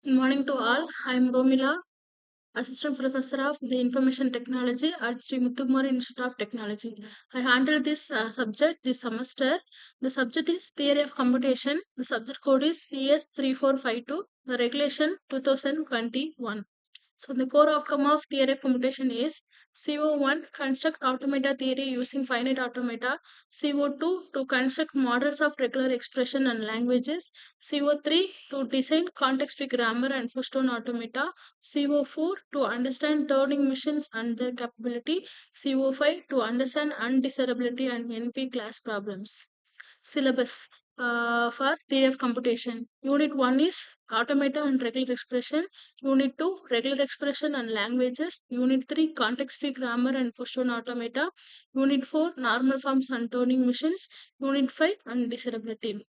Good morning to all. I am Romila, Assistant Professor of the Information Technology at Sri Muthukumar Institute of Technology. I handled this subject this semester. The subject is Theory of Computation. The subject code is CS3452. The regulation 2021. So the core outcome of theory of computation is CO1 construct automata theory using finite automata, CO2 to construct models of regular expression and languages, CO3 to design context-free grammar and full-stone automata, CO4 to understand Turing machines and their capability, CO5 to understand undesirability and NP class problems. Syllabus for theory of computation. Unit 1 is automata and regular expression. Unit 2 regular expression and languages. Unit 3 context free grammar and full-stone automata. Unit 4 normal forms and Turing machines. Unit 5 undesirability.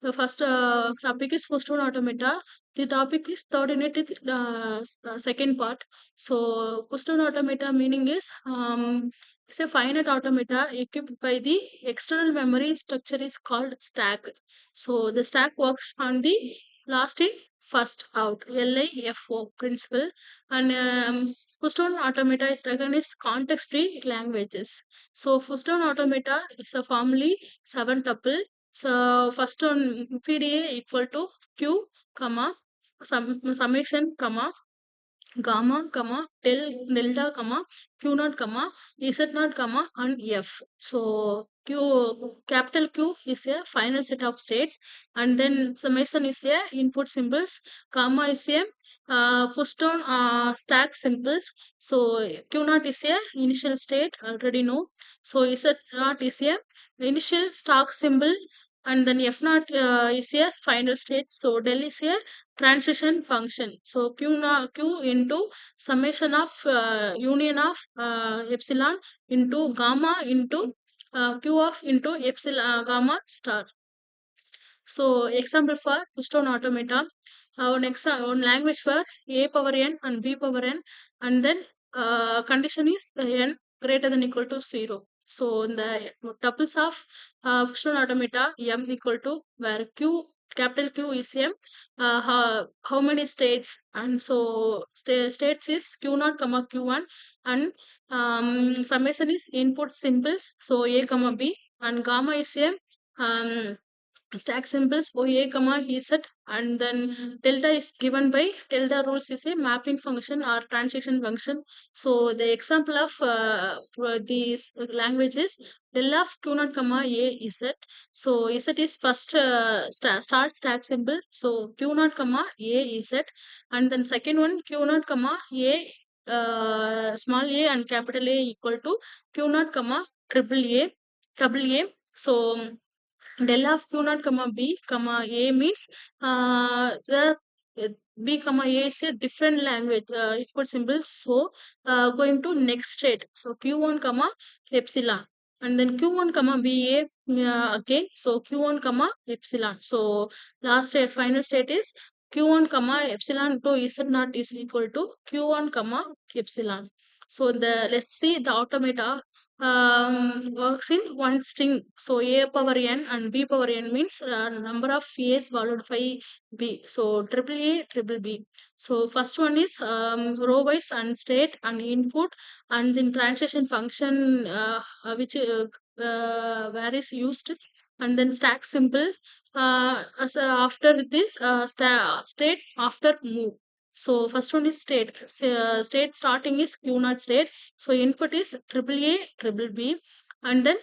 The first topic is full-stone automata. The topic is third unit is second part. So full-stone automata meaning is it's a finite automata equipped by the external memory structure is called stack. So the stack works on the last in first out LIFO principle, and full-stone automata is recognized context-free languages. So full-stone automata is a formally seven tuple. So first one PDA equal to Q, comma, summation, comma, gamma, comma, delta, comma, Q naught, comma, Z naught, comma, and F. So capital Q is a final set of states, and then summation is a input symbols, comma is a full-stone stack symbols. So Q naught is a initial state, already know. So Z naught is a initial stock symbol, and then F naught is a final state. So del is a transition function. So Q into summation of union of epsilon into gamma into Q of into epsilon gamma star. So example for full-stone automata. One language for a power n and b power n, and then condition is n greater than equal to 0. So in the tuples of full-stone automata, m equal to where q capital Q is m, how many states, and so states is q naught comma q1, and summation is input symbols, so a comma b, and gamma is a stack symbols OA comma EZ, and then delta is given by delta rules is a mapping function or transition function. So the example of these languages del of Q naught comma A Z. So Z is first start stack symbol. So Q naught comma A Z, and then second one Q naught comma A small a and capital A equal to Q naught comma triple A double A. So del of q naught comma b comma a means the b comma a is a different language equal symbol. So going to next state, so q1 comma epsilon, and then q1 comma ba again, so q1 comma epsilon. So last state final state is q1 comma epsilon to z naught is equal to q1 comma epsilon. So the let's see the automata works in one string. So a power n and b power n means number of a's followed by b. So triple a triple b. So first one is row wise and state and input, and then transition function which where is used, and then stack symbol after this state after move. So first one is state. State starting is Q naught state. So input is triple A triple B, and then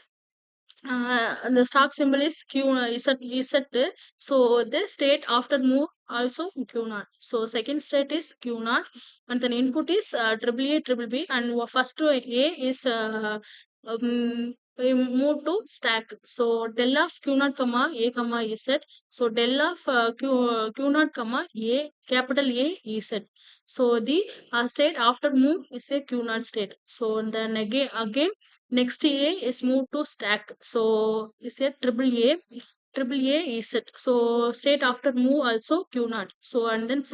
the stock symbol is Q Z. So the state after move also Q naught. So second state is Q naught, and then input is triple A triple B, and first to A is we move to stack. So del of Q naught comma A comma Z. So del of Q naught comma A capital A Z. So the state after move is a Q naught state. So then again next A is moved to stack. So is a triple A. Triple A is it. So state after move also Q naught. So and then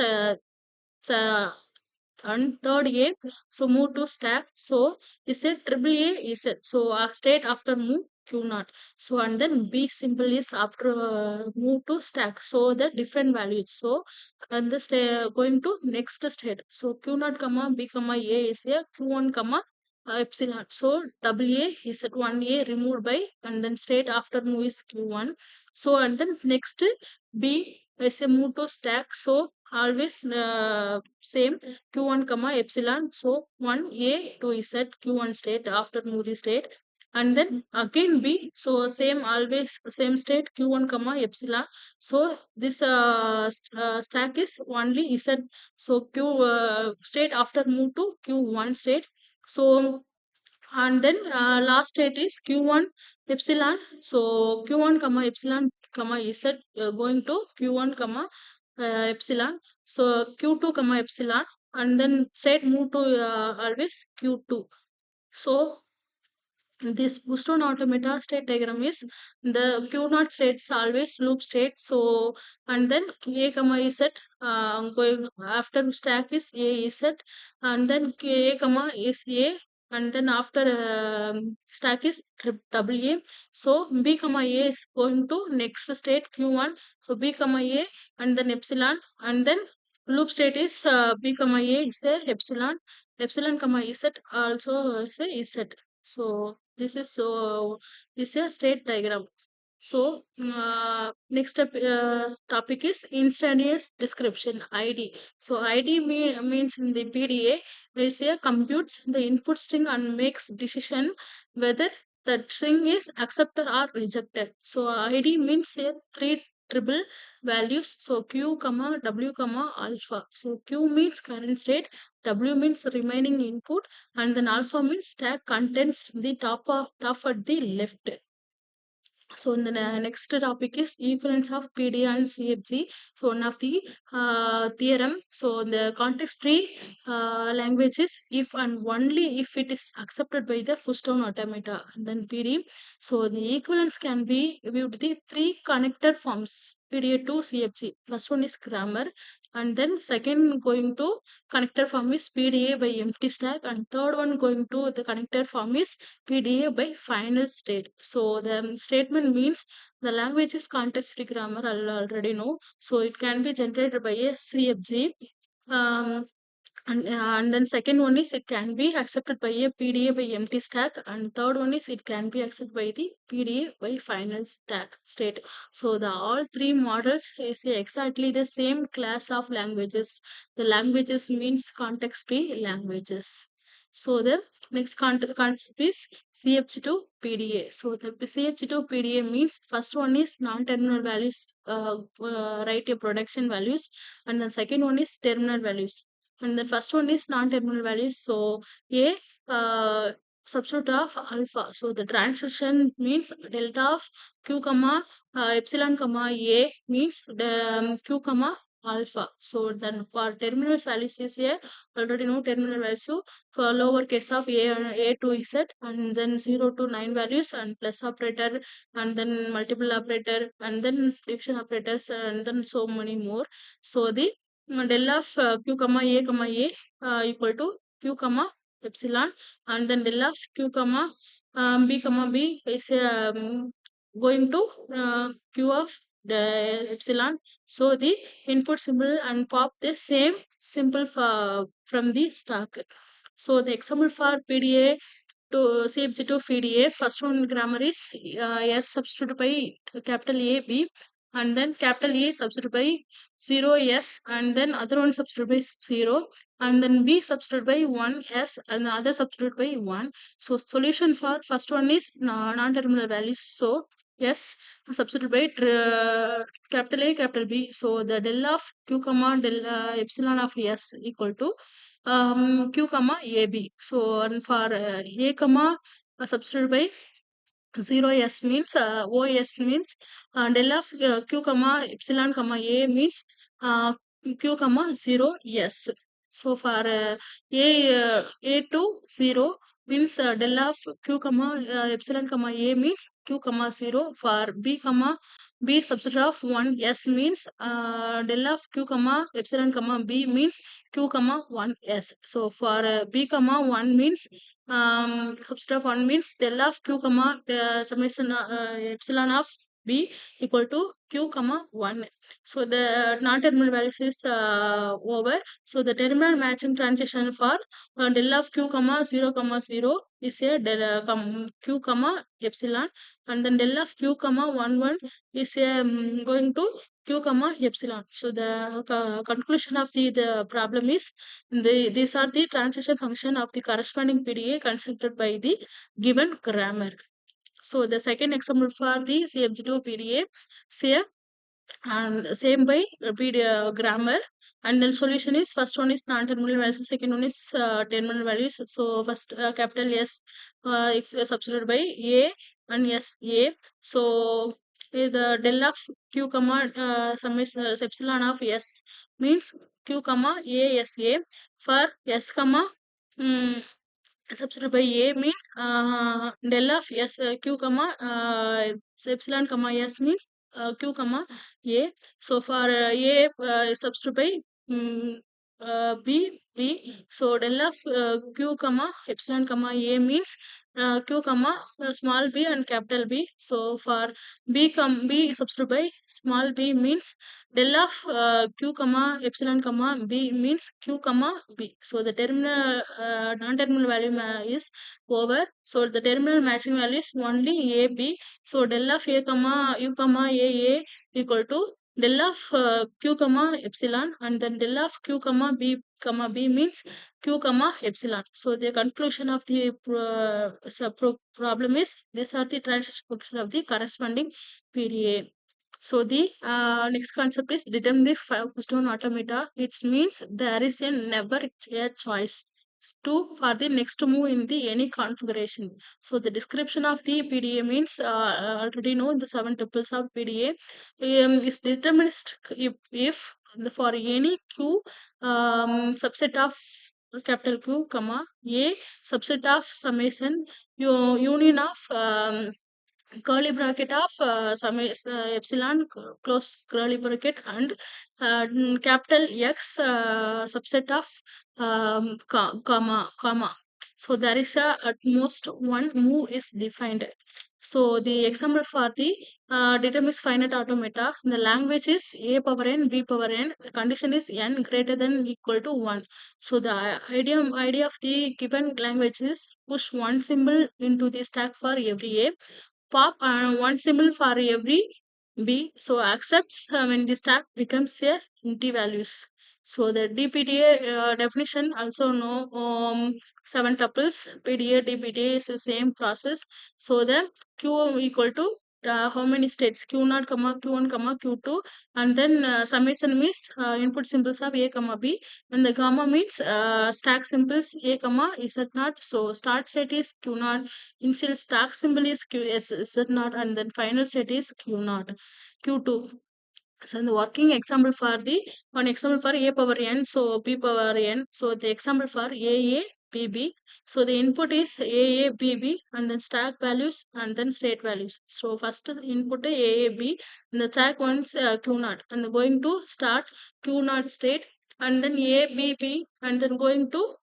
and third A, so move to stack. So is it triple A is it? So state after move Q naught. So and then B symbol is after move to stack. So the different values. So and the going to next state. So Q naught comma B comma A is a Q1 comma epsilon. So WA is at 1A removed by and then state after move is Q1. So and then next B is a move to stack. So always same Q1 comma epsilon. So 1A to Z Q1 state after move the state. And then again B. So same always same state Q1 comma epsilon. So this stack is only Z. So Q state after move to Q1 state. So and then last state is Q1 epsilon. So Q1 comma epsilon comma Z going to Q1 comma epsilon. So Q2 comma epsilon and then state move to always Q2. So this Booston automata state diagram is the Q naught states always loop state. So and then A comma Z going after stack is A Z and then A comma is A and then after stack is double A. So B comma A is going to next state Q1. So B comma A and then epsilon and then loop state is B comma A is a epsilon comma Z also is a Z. So this is a state diagram. So next up topic is instantaneous description ID. So ID means in the PDA we say computes the input string and makes decision whether that string is accepted or rejected. So ID means a three triple values. So Q comma W comma alpha. So Q means current state, W means remaining input, and then alpha means stack contents the top at the left. So in the next topic is equivalence of PDA and CFG. So one of the theorem. So the context-free language is if and only if it is accepted by the Fullstone automata. And then PD. So the equivalence can be viewed the three connected forms PDA to CFG. First one is grammar, and then second going to connector form is PDA by empty stack, and third one going to the connector form is PDA by final state. So the statement means the language is context free grammar. I'll already know. So it can be generated by a CFG. Um, and then second one is it can be accepted by a PDA by empty stack, and third one is it can be accepted by the PDA by final stack state. So the all three models is exactly the same class of languages. The languages means context free languages. So the next concept is CFG to PDA. So the CFG to PDA means first one is non-terminal values, write a production values, and then second one is terminal values. And the first one is non-terminal values. So A substitute of alpha. So the transition means delta of Q comma epsilon comma A means Q comma alpha. So then for terminal values is here already know terminal values. So for lower case of A to Z and then 0 to 9 values and plus operator and then multiple operator and then division operators and then so many more. So the del of Q comma A equal to Q comma epsilon and then del of Q comma B is going to Q of the epsilon. So the input symbol and pop the same symbol from the stack. So the example for PDA to CFG to PDA, first one grammar is S substituted by capital A B and then capital A substituted by 0 S and then other one substituted by 0 and then B substituted by 1 S and the other substituted by 1. So solution for first one is non-terminal values. So S substituted by capital A capital B. So the del of Q comma del epsilon of S equal to Q comma AB. So and for A comma substituted by 0s means OS means del of Q comma epsilon comma A means Q comma 0 S. So for A to 0 means del of Q comma epsilon comma A means Q comma 0. For B comma B subset of 1 S means del of q comma epsilon comma B means q comma 1 S. So for B comma 1 means subset of 1 means del of q comma summation epsilon of B equal to q comma 1. So the non-terminal values is over. So the terminal matching transition for del of q comma 0 comma 0 is a del q comma epsilon, and then del of q comma 1 1 is going to q comma epsilon. So the conclusion of the problem is these are the transition function of the corresponding PDA constructed by the given grammar. So the second example for the CFG2 PDA, say and same by grammar, and then solution is first one is non-terminal values, second one is terminal values. So first capital S substituted by A and S A. So the del of q comma sum is epsilon of S means q comma A S A. For S comma substituted by A means del of S q comma epsilon comma S means q comma A. So for A substitute by B. So del of q comma epsilon comma A means q comma small b and capital B. So for B substitute by small b means del of q comma epsilon comma B means q comma B. So the terminal non-terminal value is over. So the terminal matching value is only A B. So del of A comma U comma A equal to del of q comma epsilon, and then del of q comma B means q comma epsilon. So the conclusion of the problem is these are the transition function of the corresponding PDA. So the next concept is deterministic Fullstone automata. It means there is never a choice to for the next move in the any configuration. So the description of the PDA means already know the 7 tuples of PDA is deterministic if for any q subset of capital Q comma A subset of summation union of curly bracket of epsilon close curly bracket and capital X subset of comma. So there is a at most one move is defined. So the example for the determines finite automata. The language is a power n b power n. The condition is n greater than equal to 1. So the idea of the given language is push one symbol into the stack for every a, pop one symbol for every b. So accepts when the stack becomes a empty values. So the DPDA definition also know 7 tuples. PDA DPDA is the same process. So the Q equal to how many states q0 comma q1 comma q2, and then summation means input symbols of a comma b, and the gamma means stack symbols a comma z0. So start state is q0, initial stack symbol is z0, and then final state is q0 q2. So the working example for the one example for a power n, so b power n. So the example for a b b. So the input is a b b, and then stack values and then state values. So first input a b, and the stack one's q0, and then going to start q0 state, and then a b b, and then going to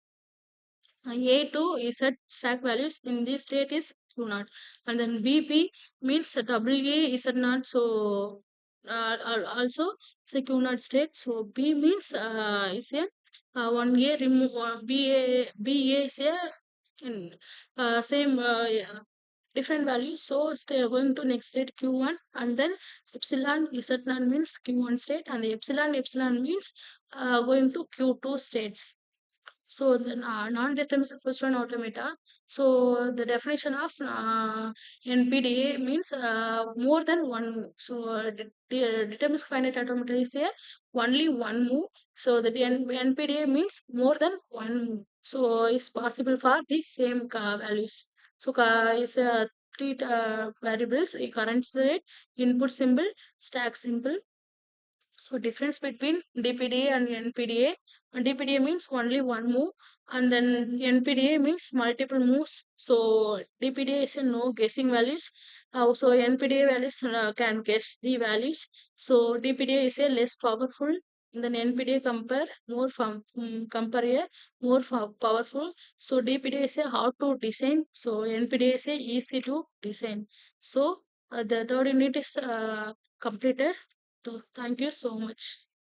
a to Z stack values in this state is Q0, and then BP means WA Z0. So also it's a Q0 state. So B means is a 1A remove BA is a same yeah, different values. So stay going to next state Q1, and then epsilon Z0 means Q1 state, and the epsilon means going to Q2 states. So the non-deterministic Fullstone automata. So the definition of NPDA means more than one. So deterministic finite automata is a only one move. So the NPDA means more than one move. So it's possible for the same values. So is three variables: a current state, input symbol, stack symbol. So difference between DPDA and NPDA. DPDA means only one move, and then NPDA means multiple moves. So DPDA is a no guessing values, So NPDA values can guess the values. So DPDA is a less powerful than NPDA compare a more powerful. So DPDA is a how to design. So NPDA is a easy to design. So the third unit is completed. So thank you so much.